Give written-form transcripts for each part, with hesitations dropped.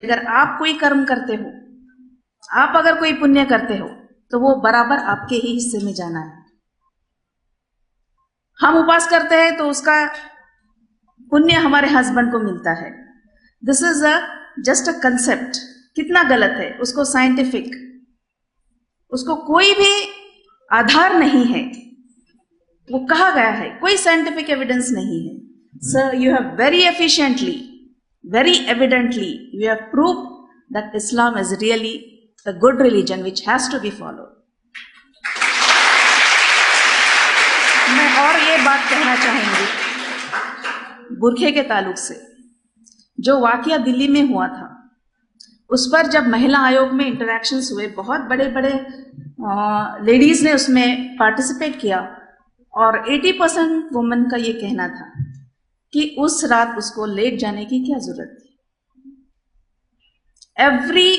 अगर आप कोई कर्म करते हो, आप अगर कोई पुण्य करते हो, तो वो बराबर आपके ही हिस्से में जाना है। हम उपवास करते हैं तो उसका पुण्य हमारे हस्बैंड को मिलता है। This is just a concept. कितना गलत है, उसको साइंटिफिक, उसको कोई भी आधार नहीं है, वो कहा गया है, कोई साइंटिफिक एविडेंस नहीं है। Sir, you have very efficiently, very evidently, you have proved that Islam is really a good religion which has to be followed. मैं और ये बात कहना चाहूंगी बुरखे के ताल्लुक से। जो वाकया दिल्ली में हुआ था, उस पर जब महिला आयोग में इंटरैक्शंस हुए, बहुत बड़े बड़े लेडीज ने उसमें पार्टिसिपेट किया, और 80% वुमेन का ये कहना था कि उस रात उसको लेट जाने की क्या जरूरत थी। Every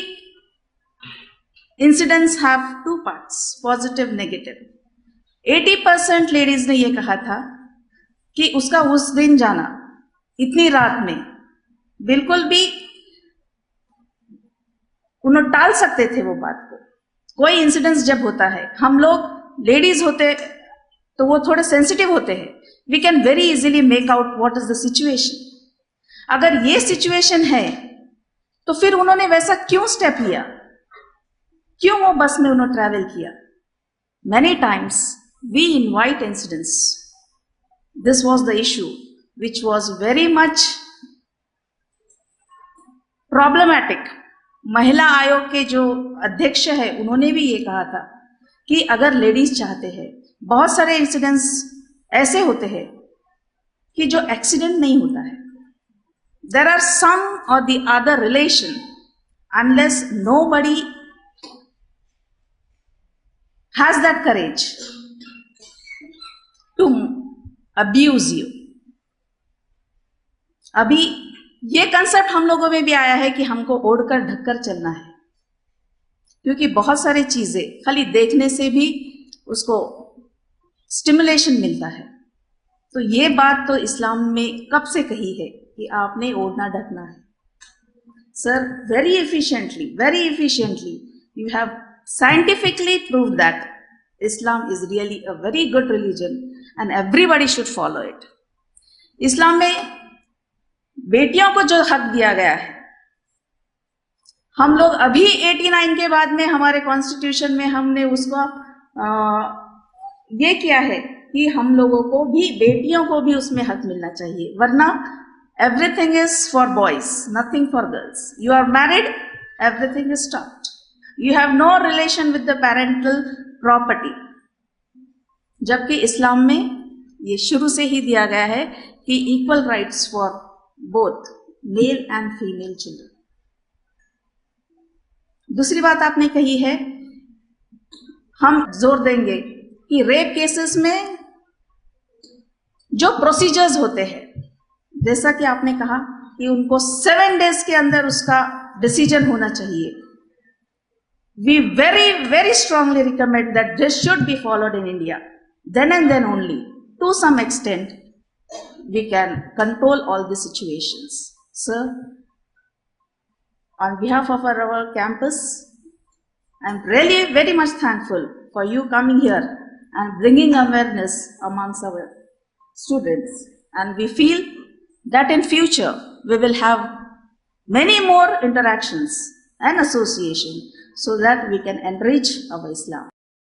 incidents have two parts, positive negative. 80% ladies ने यह कहा था कि उसका उस दिन जाना इतनी रात में बिल्कुल भी उन्होंने टाल सकते थे वो बात को। कोई इंसिडेंस जब होता है, हम लोग लेडीज होते तो वो थोड़े सेंसिटिव होते हैं, we can very easily make out what is the situation. अगर ये सिचुएशन है तो फिर उन्होंने वैसा क्यों स्टेप लिया, क्यों वो बस में उन्होंने ट्रैवल किया। Many times we invite incidents. This was the issue which was very much problematic. महिला आयोग के जो अध्यक्ष है उन्होंने भी ये कहा था कि अगर लेडीज चाहते हैं, बहुत सारे इंसिडेंट्स ऐसे होते हैं कि जो एक्सीडेंट नहीं होता है। देर आर सम और the other relation, unless nobody has that courage to abuse you. अभी ये कंसेप्ट हम लोगों में भी आया है कि हमको ओढ़कर ढककर चलना है, क्योंकि बहुत सारी चीजें खाली देखने से भी उसको स्टिमुलेशन मिलता है। तो ये बात तो इस्लाम में कब से कही है कि आपने ओढ़ना ढकना है। Sir, very efficiently you have scientifically proved that Islam is really a very good religion and everybody should follow it. इस्लाम में बेटियों को जो हक दिया गया है, हम लोग अभी 89 के बाद में हमारे कॉन्स्टिट्यूशन में हमने उसको ये किया है कि हम लोगों को भी, बेटियों को भी उसमें हक मिलना चाहिए, वरना everything is for boys, nothing for girls. You are married, everything is stopped, you have no relation with the parental property. जबकि इस्लाम में ये शुरू से ही दिया गया है कि equal rights for both male and female children. दूसरी बात आपने कही है, हम जोर देंगे कि रेप केसेस में जो प्रोसीजर्स होते हैं, जैसा कि आपने कहा कि उनको 7 days के अंदर उसका डिसीजन होना चाहिए। We very strongly recommend that this should be followed in India. Then and then only, to some extent, we can control all the situations. Sir, on behalf of our campus, I'm really very much thankful for you coming here and bringing awareness amongst our students. And we feel that in future, we will have many more interactions and association so that we can enrich our Islam.